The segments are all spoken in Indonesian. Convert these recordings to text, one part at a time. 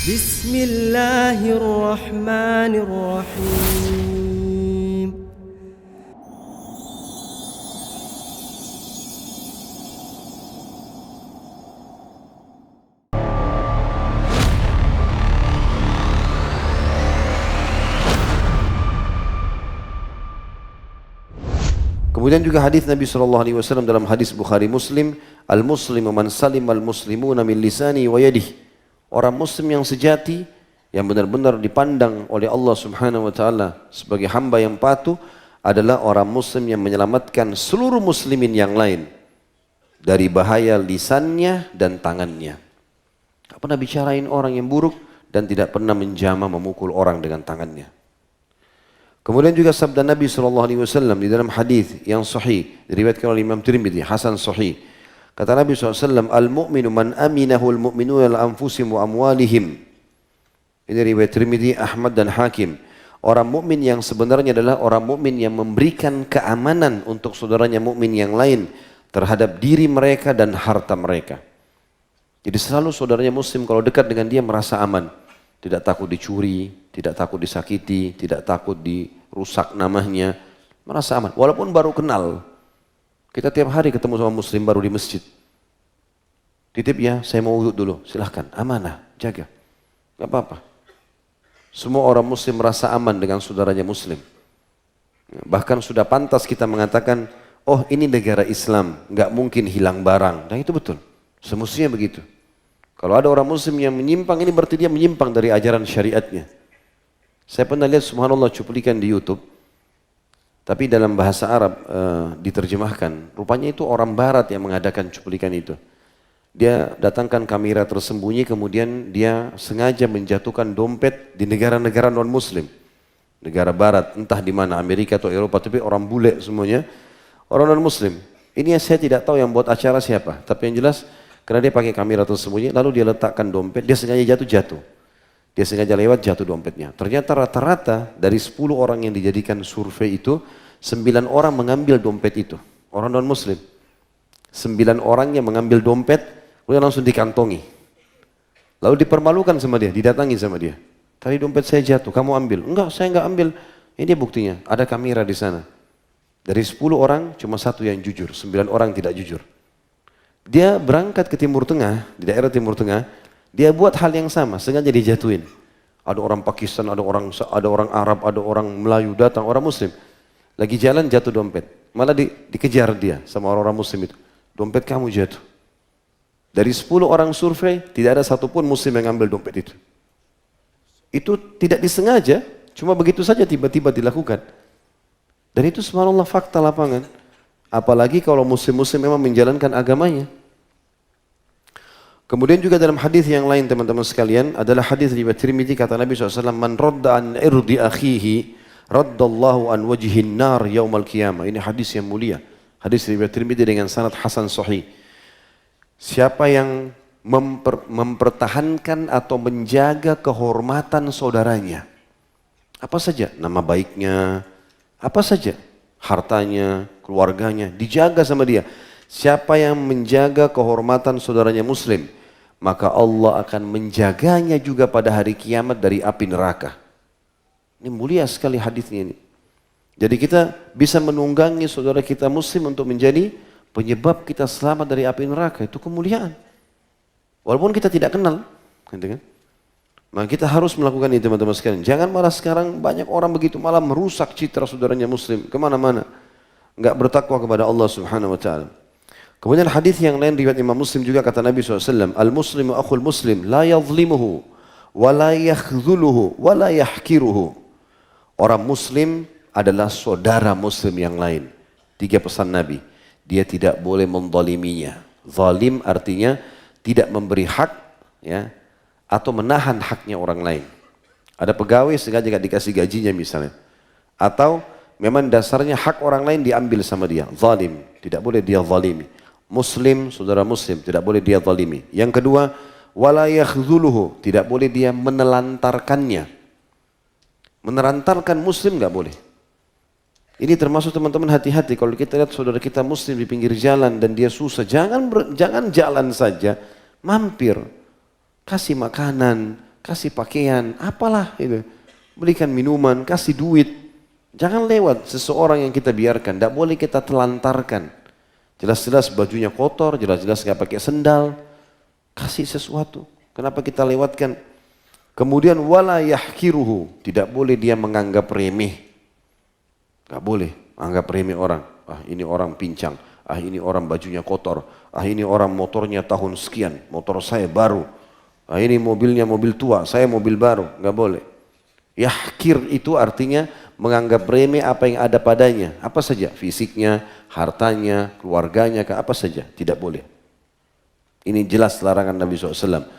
Bismillahirrahmanirrahim. Kemudian juga hadis Nabi SAW dalam hadis Bukhari Muslim, al-muslimu man salim al-muslimuna min lisani wa yadihi. Orang muslim yang sejati, yang benar-benar dipandang oleh Allah Subhanahu wa taala sebagai hamba yang patuh adalah orang muslim yang menyelamatkan seluruh muslimin yang lain dari bahaya lisannya dan tangannya. Tak pernah bicarain orang yang buruk dan tidak pernah menjamah memukul orang dengan tangannya. Kemudian juga sabda Nabi SAW di dalam hadis yang sahih diriwayatkan oleh Imam Tirmidzi, hasan sahih. Kata Nabi SAW, al-mu'minu man aminahu al-mu'minuna al-anfusihim wa amwalihim. Ini riwayat Tirmidzi, Ahmad dan Hakim. Orang mukmin yang sebenarnya adalah orang mukmin yang memberikan keamanan untuk saudaranya mukmin yang lain terhadap diri mereka dan harta mereka. Jadi selalu saudaranya muslim kalau dekat dengan dia merasa aman. Tidak takut dicuri, tidak takut disakiti, tidak takut dirusak namanya. Merasa aman, walaupun baru kenal. Kita tiap hari ketemu sama muslim baru di masjid. Titip ya, saya mau wudhu dulu, silahkan, amanah, jaga. Gak apa-apa. Semua orang muslim merasa aman dengan saudaranya muslim. Bahkan sudah pantas kita mengatakan, oh ini negara Islam, gak mungkin hilang barang. Dan itu betul, semestinya begitu. Kalau ada orang muslim yang menyimpang, ini berarti dia menyimpang dari ajaran syariatnya. Saya pernah lihat subhanallah cuplikan di YouTube, tapi dalam bahasa Arab diterjemahkan. Rupanya itu orang barat yang mengadakan cuplikan itu. Dia datangkan kamera tersembunyi, kemudian dia sengaja menjatuhkan dompet di negara-negara non-muslim. Negara barat, entah di mana, Amerika atau Eropa, tapi orang bule semuanya, orang non-muslim. Ini saya tidak tahu yang buat acara siapa, tapi yang jelas, karena dia pakai kamera tersembunyi, lalu dia letakkan dompet, dia sengaja jatuh. Dia sengaja lewat jatuh dompetnya. Ternyata rata-rata dari 10 orang yang dijadikan survei itu, 9 orang mengambil dompet itu. Orang non-muslim. 9 orang yang mengambil dompet, kemudian langsung dikantongi. Lalu dipermalukan sama dia, didatangi sama dia. Tadi dompet saya jatuh, kamu ambil. Enggak, saya enggak ambil. Ini buktinya, ada kamera di sana. Dari 10 orang, cuma 1 yang jujur, 9 orang tidak jujur. Dia berangkat ke Timur Tengah, di daerah Timur Tengah, dia buat hal yang sama, sengaja dijatuhin. Ada orang Pakistan, ada orang Arab, ada orang Melayu datang, orang Muslim. Lagi jalan jatuh dompet, malah dikejar dia sama orang-orang Muslim itu. Dompet kamu jatuh. Dari 10 orang survei, tidak ada satupun Muslim yang ambil dompet itu. Itu tidak disengaja, cuma begitu saja tiba-tiba dilakukan. Dan itu subhanallah fakta lapangan. Apalagi kalau muslim-muslim memang menjalankan agamanya. Kemudian juga dalam hadis yang lain teman-teman sekalian adalah hadis riwayat Tirmidzi, kata Nabi SAW, man radda an irdi akhihi raddallahu an wajhin nar yaumal qiyamah. Ini hadis yang mulia. Hadis riwayat Tirmidzi dengan sanad hasan sahih. Siapa yang mempertahankan atau menjaga kehormatan saudaranya, apa saja nama baiknya, apa saja hartanya, keluarganya, dijaga sama dia. Siapa yang menjaga kehormatan saudaranya muslim, maka Allah akan menjaganya juga pada hari kiamat dari api neraka. Ini mulia sekali hadisnya ini. Jadi kita bisa menunggangi saudara kita muslim untuk menjadi penyebab kita selamat dari api neraka. Itu kemuliaan. Walaupun kita tidak kenal. Gitu kan? Maka kita harus melakukan ini teman-teman sekalian. Jangan malah sekarang banyak orang begitu malah merusak citra saudaranya muslim kemana-mana. Enggak bertakwa kepada Allah Subhanahu wa taala. Kemudian hadis yang lain riwayat Imam Muslim juga kata Nabi SAW, al-muslimu akhul muslim la yadhlimuhu wa la yakhdhuluhu wa la yahkiruhu. Orang muslim adalah saudara muslim yang lain. 3 pesan Nabi. Dia tidak boleh menzaliminya. Zalim artinya tidak memberi hak, ya, atau menahan haknya orang lain. Ada pegawai sengaja gak dikasih gajinya misalnya. Atau memang dasarnya hak orang lain diambil sama dia. Zalim, tidak boleh dia zalimi. Muslim, saudara muslim, tidak boleh dia zalimi. Yang kedua, wala yakhdhuluhu, tidak boleh dia menelantarkannya. Menelantarkan muslim gak boleh. Ini termasuk teman-teman hati-hati kalau kita lihat saudara kita muslim di pinggir jalan dan dia susah, jangan jalan saja, mampir. Kasih makanan, kasih pakaian, apalah itu. Berikan minuman, kasih duit. Jangan lewat seseorang yang kita biarkan, tidak boleh kita telantarkan. Jelas-jelas bajunya kotor, jelas-jelas nggak pakai sendal. Kasih sesuatu. Kenapa kita lewatkan? Kemudian wala yahkiruhu, tidak boleh dia menganggap remeh. Nggak boleh anggap remeh orang. Ah ini orang pincang, ah ini orang bajunya kotor, ah ini orang motornya tahun sekian, motor saya baru. Ah ini mobilnya mobil tua, saya mobil baru. Nggak boleh. Yahkir itu artinya menganggap remeh apa yang ada padanya. Apa saja, fisiknya, hartanya, keluarganya, apa saja. Tidak boleh. Ini jelas larangan Nabi SAW.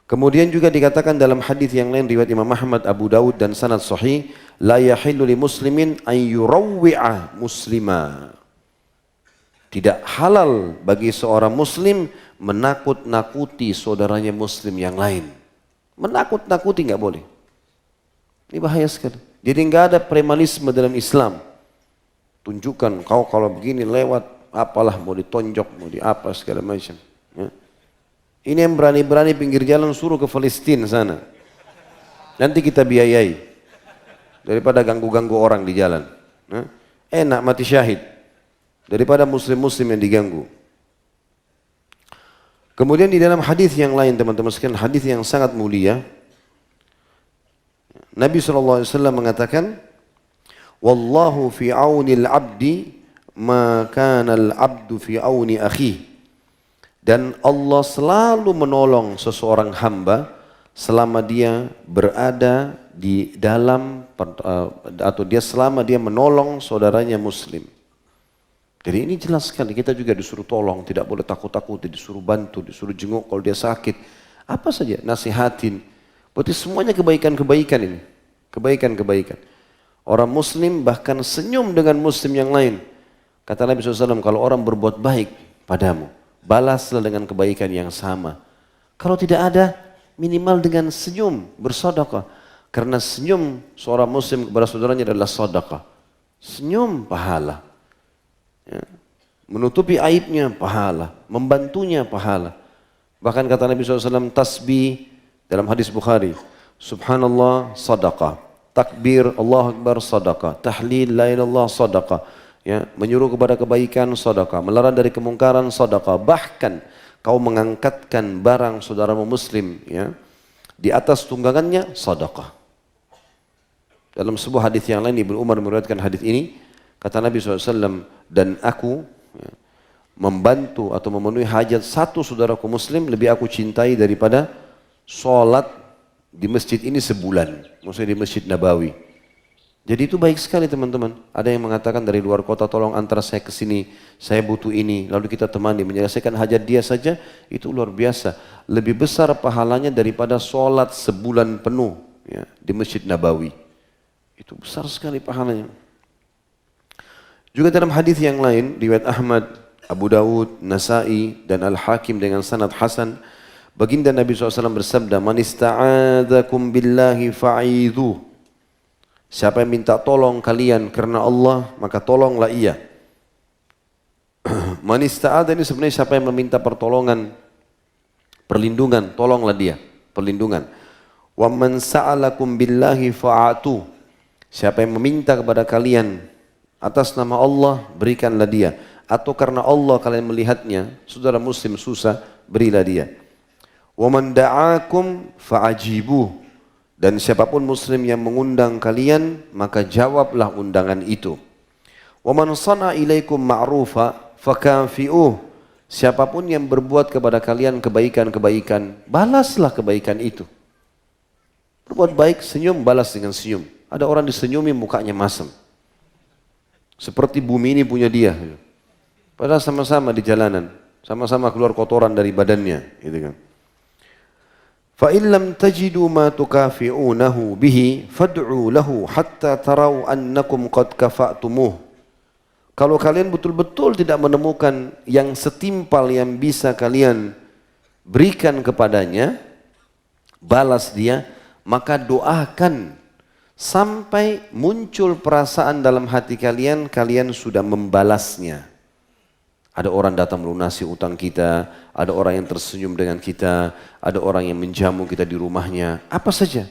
Kemudian juga dikatakan dalam hadis yang lain riwayat Imam Ahmad, Abu Daud dan sanad sahih, la yahillu li muslimin an yurawwi'a muslima. Tidak halal bagi seorang muslim menakut-nakuti saudaranya muslim yang lain. Menakut-nakuti nggak boleh. Ini bahaya sekali. Jadi nggak ada premanisme dalam Islam. Tunjukkan kau kalau begini lewat apalah mau ditonjok, mau di apa segala macam. Ya. Ini yang berani-berani pinggir jalan suruh ke Palestina sana. Nanti kita biayai. Daripada ganggu-ganggu orang di jalan. Ya. Enak mati syahid. Daripada muslim-muslim yang diganggu. Kemudian di dalam hadis yang lain teman-teman sekalian, hadis yang sangat mulia. Nabi SAW mengatakan, Wallahu fi auni al-abdi ma kana al-abdu fi auni akhi. Dan Allah selalu menolong seseorang hamba selama dia berada di dalam atau dia selama dia menolong saudaranya muslim. Jadi ini jelas sekali, kita juga disuruh tolong, tidak boleh takut-takut, disuruh bantu, disuruh jenguk kalau dia sakit. Apa saja, nasihatin. Berarti semuanya kebaikan-kebaikan ini. Kebaikan-kebaikan. Orang muslim bahkan senyum dengan muslim yang lain. Kata Nabi SAW, kalau orang berbuat baik padamu, balaslah dengan kebaikan yang sama. Kalau tidak ada, minimal dengan senyum, bersedekah. Karena senyum seorang muslim kepada saudaranya adalah sedekah. Senyum pahala. Ya. Menutupi aibnya pahala, membantunya pahala. Bahkan kata Nabi SAW, tasbih dalam hadis Bukhari, Subhanallah sadaqah, takbir Allah Akbar sadaqah, tahlil la ilallah sadaqah, ya, menyuruh kepada kebaikan sadaqah, melarang dari kemungkaran sadaqah. Bahkan kau mengangkatkan barang saudaramu muslim, ya, di atas tunggangannya sadaqah. Dalam sebuah hadis yang lain Ibnu Umar meriwayatkan hadis ini, kata Nabi SAW, dan aku, ya, membantu atau memenuhi hajat satu saudaraku muslim lebih aku cintai daripada sholat di masjid ini sebulan, maksudnya di Masjid Nabawi. Jadi itu baik sekali teman-teman. Ada yang mengatakan dari luar kota, tolong antar saya ke sini, saya butuh ini, lalu kita temani, menyelesaikan hajat dia saja, itu luar biasa. Lebih besar pahalanya daripada sholat sebulan penuh, ya, di Masjid Nabawi. Itu besar sekali pahalanya. Juga dalam hadis yang lain, riwayat Ahmad, Abu Daud, Nasai dan Al-Hakim dengan sanad hasan, baginda Nabi SAW bersabda, Man ista'adzakum billahi fa'idhu. Siapa yang minta tolong kalian karena Allah, maka tolonglah ia. Man ista'adza ini sebenarnya siapa yang meminta pertolongan, perlindungan, tolonglah dia, perlindungan. Wa man sa'alakum billahi fa'atu. Siapa yang meminta kepada kalian atas nama Allah, berikanlah dia. Atau karena Allah kalian melihatnya, saudara muslim susah, berilah dia. Wa man da'akum fa'ajibuh. Dan siapapun muslim yang mengundang kalian, maka jawablah undangan itu. Wa man sana ilaikum ma'rufa fakafi'uh. Siapapun yang berbuat kepada kalian kebaikan-kebaikan, balaslah kebaikan itu. Berbuat baik, senyum, balas dengan senyum. Ada orang disenyumi mukanya masam. Seperti bumi ini punya dia. Padahal sama-sama di jalanan, sama-sama keluar kotoran dari badannya, gitu kan. Fa in lam tajidu ma tukafi'unahu bihi fad'u lahu hatta tarau annakum qad kafa'tumuh. Kalau kalian betul-betul tidak menemukan yang setimpal yang bisa kalian berikan kepadanya, balas dia, maka doakan sampai muncul perasaan dalam hati kalian, kalian sudah membalasnya. Ada orang datang melunasi utang kita, ada orang yang tersenyum dengan kita, ada orang yang menjamu kita di rumahnya, apa saja.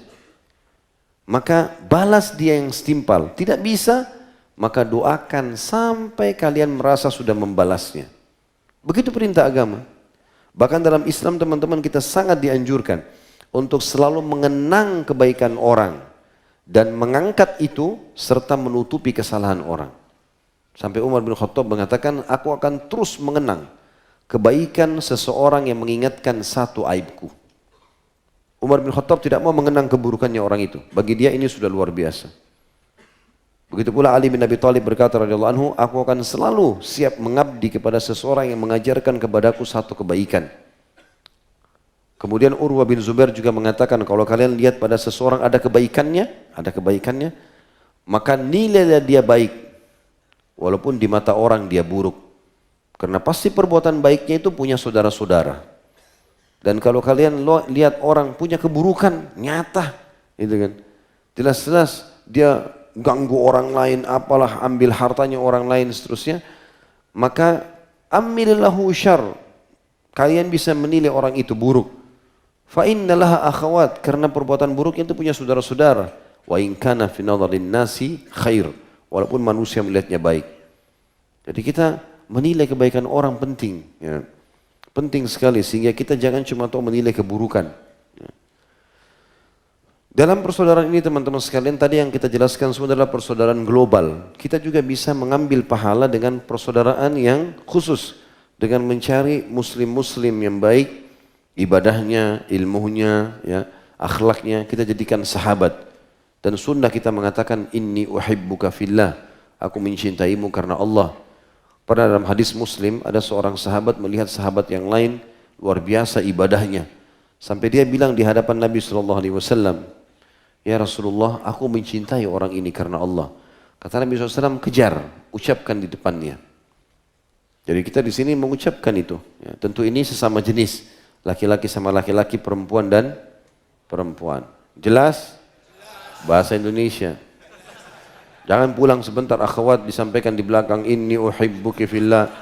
Maka balas dia yang setimpal. Tidak bisa, maka doakan sampai kalian merasa sudah membalasnya. Begitu perintah agama. Bahkan dalam Islam teman-teman kita sangat dianjurkan untuk selalu mengenang kebaikan orang dan mengangkat itu serta menutupi kesalahan orang. Sampai Umar bin Khattab mengatakan, aku akan terus mengenang kebaikan seseorang yang mengingatkan satu aibku. Umar bin Khattab tidak mau mengenang keburukannya orang itu. Bagi dia ini sudah luar biasa. Begitu pula Ali bin Abi Thalib berkata radhiyallahu anhu, aku akan selalu siap mengabdi kepada seseorang yang mengajarkan kepadaku satu kebaikan. Kemudian Urwah bin Zubair juga mengatakan, kalau kalian lihat pada seseorang ada kebaikannya, maka nilailah dia baik. Walaupun di mata orang dia buruk. Karena pasti perbuatan baiknya itu punya saudara-saudara. Dan kalau kalian lihat orang punya keburukan nyata, gitu kan. Jelas-jelas dia ganggu orang lain, apalah, ambil hartanya orang lain seterusnya, maka amillahu syarr. Kalian bisa menilai orang itu buruk. Fa innallaha akhawat, karena perbuatan buruk itu punya saudara-saudara. Wa in kana fi nadharin nasi khair. Walaupun manusia melihatnya baik. Jadi kita menilai kebaikan orang penting. Ya. Penting sekali sehingga kita jangan cuma tahu menilai keburukan. Ya. Dalam persaudaraan ini teman-teman sekalian, tadi yang kita jelaskan semua adalah persaudaraan global. Kita juga bisa mengambil pahala dengan persaudaraan yang khusus. Dengan mencari muslim-muslim yang baik, ibadahnya, ilmunya, ya, akhlaknya, kita jadikan sahabat. Dan sunnah kita mengatakan, inni uhibbuka fillah, aku mencintaimu karena Allah. Pada dalam hadis Muslim ada seorang sahabat melihat sahabat yang lain luar biasa ibadahnya. Sampai dia bilang di hadapan Nabi SAW, ya Rasulullah, aku mencintai orang ini karena Allah. Kata Nabi SAW, kejar, ucapkan di depannya. Jadi kita di sini mengucapkan itu. Ya, tentu ini sesama jenis, laki-laki sama laki-laki, perempuan dan perempuan. Jelas? Bahasa Indonesia. Jangan pulang sebentar akhwat disampaikan di belakang, inni uhibbuki fillah.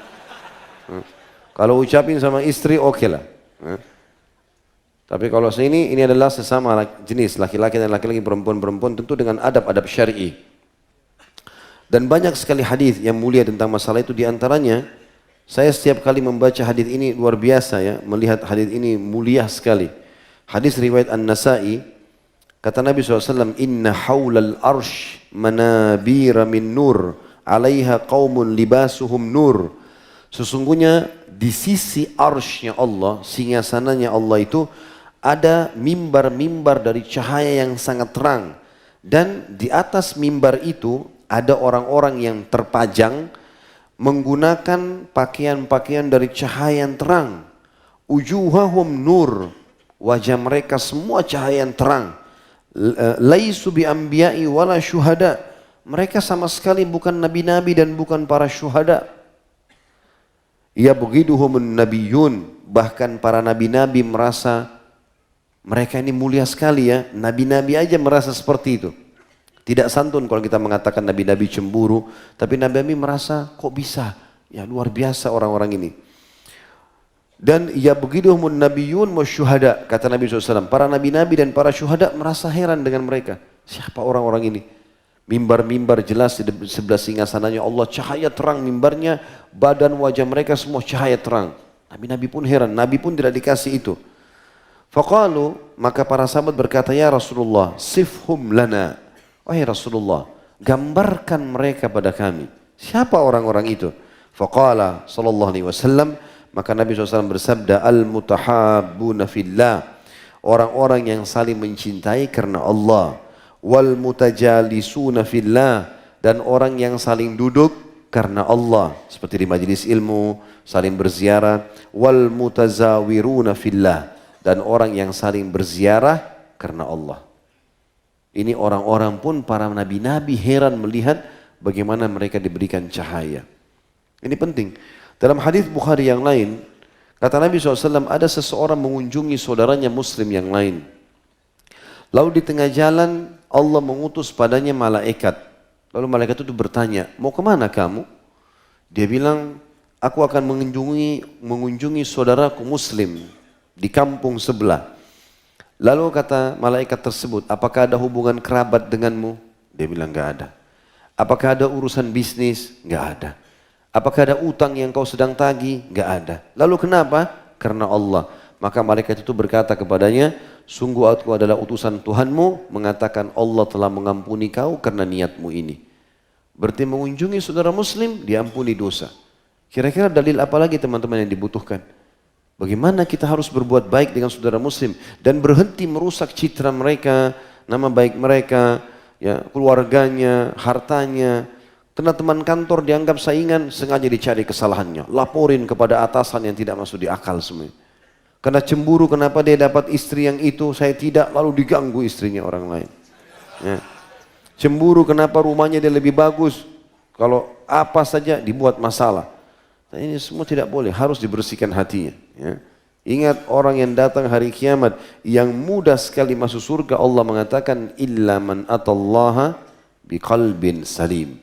Kalau ucapin sama istri oke lah. Tapi kalau sini ini adalah sesama jenis laki-laki dan laki-laki, perempuan-perempuan, tentu dengan adab-adab syar'i. Dan banyak sekali hadis yang mulia tentang masalah itu. Di antaranya saya setiap kali membaca hadis ini luar biasa ya, melihat hadis ini mulia sekali. Hadis riwayat An-Nasa'i. Kata Nabi SAW, inna hawlal arsh manabira min nur, alaiha qawmun libasuhum nur. Sesungguhnya di sisi arshnya Allah, singgasananya Allah itu, ada mimbar-mimbar dari cahaya yang sangat terang. Dan di atas mimbar itu ada orang-orang yang terpajang menggunakan pakaian-pakaian dari cahaya yang terang. Ujuhahum nur, wajah mereka semua cahaya yang terang. Laisu bi anbiya'i wala syuhada, mereka sama sekali bukan nabi-nabi dan bukan para syuhada. Ya begiduhumun nabiyun, bahkan para nabi-nabi merasa mereka ini mulia sekali ya. Nabi-nabi aja merasa seperti itu. Tidak santun kalau kita mengatakan nabi-nabi cemburu, tapi nabi-nabi merasa kok bisa, ya luar biasa orang-orang ini. Dan ya begiduhumun nabiyun wa syuhada, kata Nabi SAW, para nabi-nabi dan para syuhada merasa heran dengan mereka. Siapa orang-orang ini? Mimbar-mimbar jelas di sebelah singgasananya Allah, cahaya terang mimbarnya, badan wajah mereka semua cahaya terang. Nabi-nabi pun heran, Nabi pun tidak dikasih itu. Faqalu, maka para sahabat berkata, ya Rasulullah, sifhum lana. Wahai Rasulullah, gambarkan mereka pada kami. Siapa orang-orang itu? Faqala sallallahu alaihi wasallam, maka Nabi SAW bersabda, al-mutahabbuna fillah, orang-orang yang saling mencintai karena Allah. Wal mutajalisuna fillah, dan orang yang saling duduk karena Allah, seperti di majelis ilmu, saling berziarah. Wal mutazawiruna fillah, dan orang yang saling berziarah karena Allah. Ini orang-orang pun para nabi-nabi heran melihat bagaimana mereka diberikan cahaya. Ini penting. Dalam hadis Bukhari yang lain, kata Nabi SAW, ada seseorang mengunjungi saudaranya muslim yang lain. Lalu di tengah jalan Allah mengutus padanya malaikat. Lalu malaikat itu bertanya, mau kemana kamu? Dia bilang, aku akan mengunjungi saudaraku muslim di kampung sebelah. Lalu kata malaikat tersebut, apakah ada hubungan kerabat denganmu? Dia bilang enggak ada. Apakah ada urusan bisnis? Enggak ada. Apakah ada utang yang kau sedang tagih? Enggak ada. Lalu kenapa? Karena Allah. Maka malaikat itu berkata kepadanya, sungguh aku adalah utusan Tuhanmu, mengatakan Allah telah mengampuni kau karena niatmu ini. Berarti mengunjungi saudara muslim, diampuni dosa. Kira-kira dalil apa lagi teman-teman yang dibutuhkan? Bagaimana kita harus berbuat baik dengan saudara muslim dan berhenti merusak citra mereka, nama baik mereka, ya, keluarganya, hartanya. Karena teman kantor dianggap saingan, sengaja dicari kesalahannya, laporin kepada atasan yang tidak masuk di akal semua. Karena cemburu, kenapa dia dapat istri yang itu, saya tidak, lalu diganggu istrinya orang lain. Ya. Cemburu, kenapa rumahnya dia lebih bagus, kalau apa saja dibuat masalah. Nah, ini semua tidak boleh, harus dibersihkan hatinya. Ya. Ingat orang yang datang hari kiamat yang mudah sekali masuk surga, Allah mengatakan illa man atallaha biqalbin salim.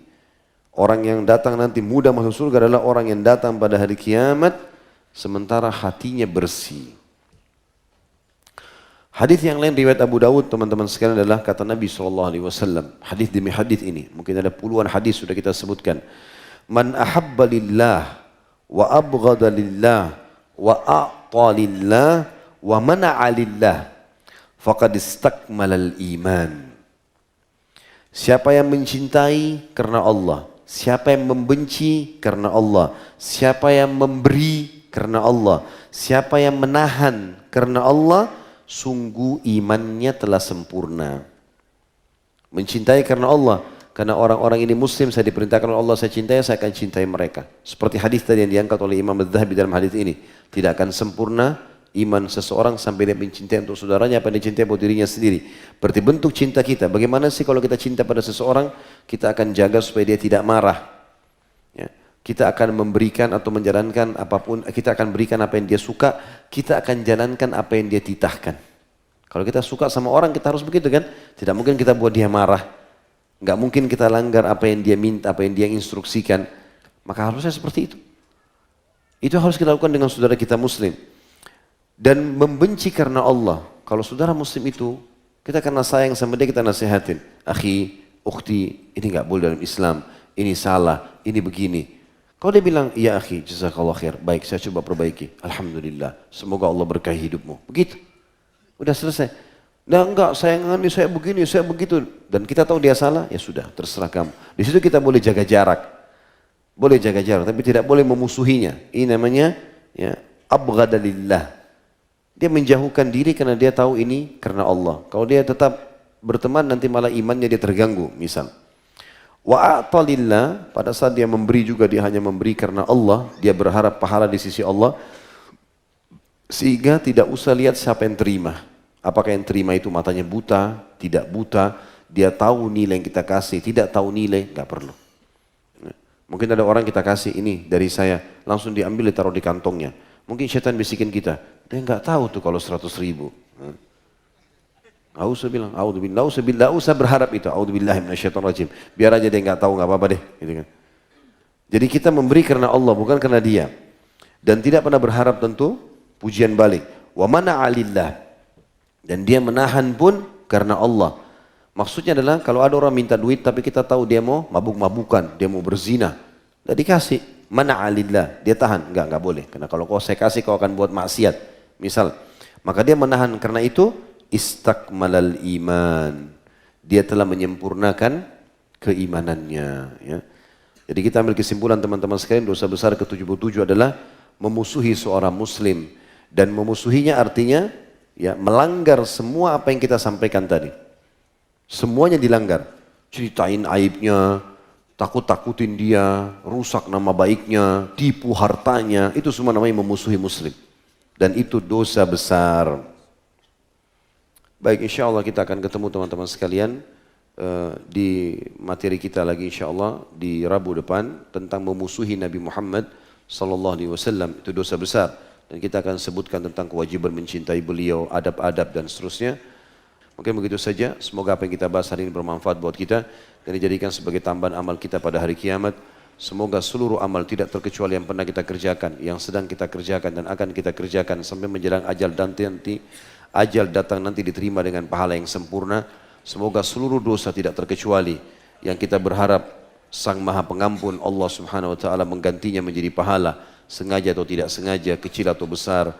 Orang yang datang nanti mudah masuk surga adalah orang yang datang pada hari kiamat sementara hatinya bersih. Hadis yang lain riwayat Abu Dawud teman-teman sekalian adalah kata Nabi SAW. Hadis demi hadis ini, mungkin ada puluhan hadis sudah kita sebutkan. Man ahabba lillah wa abghada lillah wa a'ta lillah wa mana'a lillah faqad istakmalal iman. Siapa yang mencintai karena Allah, siapa yang membenci karena Allah, siapa yang memberi karena Allah, siapa yang menahan karena Allah, sungguh imannya telah sempurna. Mencintai karena Allah, karena orang-orang ini muslim, saya diperintahkan oleh Allah, saya cintai, saya akan cintai mereka. Seperti hadis tadi yang diangkat oleh Imam Adz-Dzahabi dalam hadis ini. Tidak akan sempurna iman seseorang sampai dia mencintai untuk saudaranya apa yang dia cintai buat dirinya sendiri. Berarti bentuk cinta kita, bagaimana sih kalau kita cinta pada seseorang, kita akan jaga supaya dia tidak marah. Ya. Kita akan memberikan atau menjalankan apapun, kita akan berikan apa yang dia suka, kita akan jalankan apa yang dia titahkan. Kalau kita suka sama orang, kita harus begitu kan? Tidak mungkin kita buat dia marah. Enggak mungkin kita langgar apa yang dia minta, apa yang dia instruksikan. Maka harusnya seperti itu. Itu harus kita lakukan dengan saudara kita muslim. Dan membenci karena Allah. Kalau saudara muslim itu, kita karena sayang sama dia, kita nasihatin. Akhi, ukhti, ini enggak boleh dalam Islam. Ini salah, ini begini. Kalau dia bilang, iya akhi, jazakallah khair. Baik, saya coba perbaiki. Alhamdulillah, semoga Allah berkahi hidupmu. Begitu. Udah selesai. Nah enggak, saya ngani, saya begini, saya begitu. Dan kita tahu dia salah, ya sudah, terserah kamu. Di situ kita boleh jaga jarak. Boleh jaga jarak, tapi tidak boleh memusuhinya. Ini namanya ya, abghada lillah. Dia menjauhkan diri karena dia tahu ini karena Allah. Kalau dia tetap berteman, nanti malah imannya dia terganggu, misal. Wa a'ta lillah, pada saat dia memberi juga, dia hanya memberi karena Allah. Dia berharap pahala di sisi Allah. Sehingga tidak usah lihat siapa yang terima. Apakah yang terima itu matanya buta, tidak buta, dia tahu nilai yang kita kasih, tidak tahu nilai, nggak perlu. Mungkin ada orang kita kasih ini dari saya, langsung diambil ditaruh di kantongnya. Mungkin syaitan bisikin kita, dia nggak tahu tuh kalau 100.000. Nggak usah bilang, nggak usah berharap itu, a'udzubillahi minasyaitonirrajim. Biar aja dia nggak tahu, nggak apa-apa deh. Gitu kan. Jadi kita memberi karena Allah, bukan karena dia. Dan tidak pernah berharap tentu pujian balik. Wa mana'a lillah. Dan dia menahan pun karena Allah. Maksudnya adalah kalau ada orang minta duit tapi kita tahu dia mau mabuk-mabukan, dia mau berzina. Tidak dikasih, mana'alillah, dia tahan. Enggak boleh. Karena kalau saya kasih kau akan buat maksiat. Misal, maka dia menahan karena itu istakmalal iman. Dia telah menyempurnakan keimanannya. Ya. Jadi kita ambil kesimpulan teman-teman sekalian, dosa besar ke-77 adalah memusuhi seorang muslim. Dan memusuhinya artinya ya, melanggar semua apa yang kita sampaikan tadi. Semuanya dilanggar. Ceritain aibnya, takut-takutin dia, rusak nama baiknya, tipu hartanya. Itu semua namanya memusuhi muslim. Dan itu dosa besar. Baik, insya Allah kita akan ketemu teman-teman sekalian di materi kita lagi insya Allah di Rabu depan tentang memusuhi Nabi Muhammad SAW. Itu dosa besar. Dan kita akan sebutkan tentang kewajiban mencintai beliau, adab-adab dan seterusnya. Mungkin begitu saja. Semoga apa yang kita bahas hari ini bermanfaat buat kita dan dijadikan sebagai tambahan amal kita pada hari kiamat. Semoga seluruh amal tidak terkecuali yang pernah kita kerjakan, yang sedang kita kerjakan dan akan kita kerjakan sampai menjelang ajal datang nanti diterima dengan pahala yang sempurna. Semoga seluruh dosa tidak terkecuali yang kita berharap Sang Maha Pengampun Allah Subhanahu wa taala menggantinya menjadi pahala, sengaja atau tidak sengaja, kecil atau besar,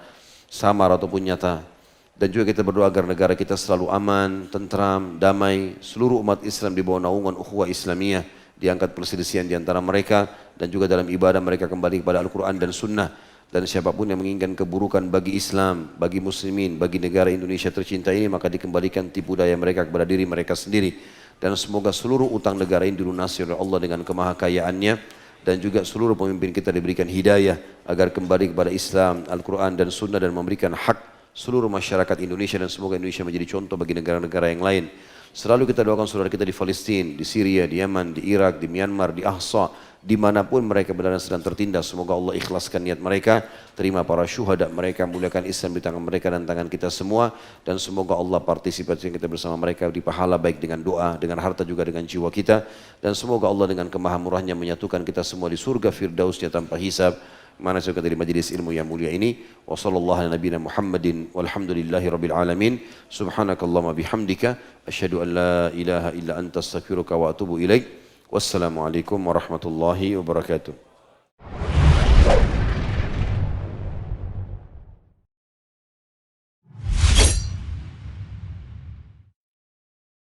samar ataupun nyata. Dan juga kita berdoa agar negara kita selalu aman, tentram, damai, seluruh umat Islam di bawah naungan ukhuwah Islamiyah, diangkat perselisihan di antara mereka, dan juga dalam ibadah mereka kembali kepada Al-Quran dan Sunnah. Dan siapapun yang menginginkan keburukan bagi Islam, bagi muslimin, bagi negara Indonesia tercinta ini, maka dikembalikan tipu daya mereka kepada diri mereka sendiri. Dan semoga seluruh utang negara ini dilunasi oleh Allah dengan kemahakayaannya, dan juga seluruh pemimpin kita diberikan hidayah agar kembali kepada Islam, Al-Quran dan Sunnah, dan memberikan hak seluruh masyarakat Indonesia, dan semoga Indonesia menjadi contoh bagi negara-negara yang lain. Selalu kita doakan saudara kita di Palestina, di Syria, di Yaman, di Irak, di Myanmar, di Ahsa, dimanapun mereka berada sedang tertindas. Semoga Allah ikhlaskan niat mereka, terima para syuhada mereka, muliakan Islam di tangan mereka dan tangan kita semua, dan semoga Allah partisipasi kita bersama mereka di pahala baik dengan doa, dengan harta juga dengan jiwa kita, dan semoga Allah dengan kemahamurahnya menyatukan kita semua di surga firdausnya tanpa hisab. Mana saya dari majlis ilmu yang mulia ini. Wa sallallahu ala nabiyina Muhammadin walhamdulillahi rabbil alamin. Subhanakallahumma bihamdika asyhadu an la ilaha illa anta astaghfiruka wa atubu ilaik. Wassalamualaikum warahmatullahi wabarakatuh.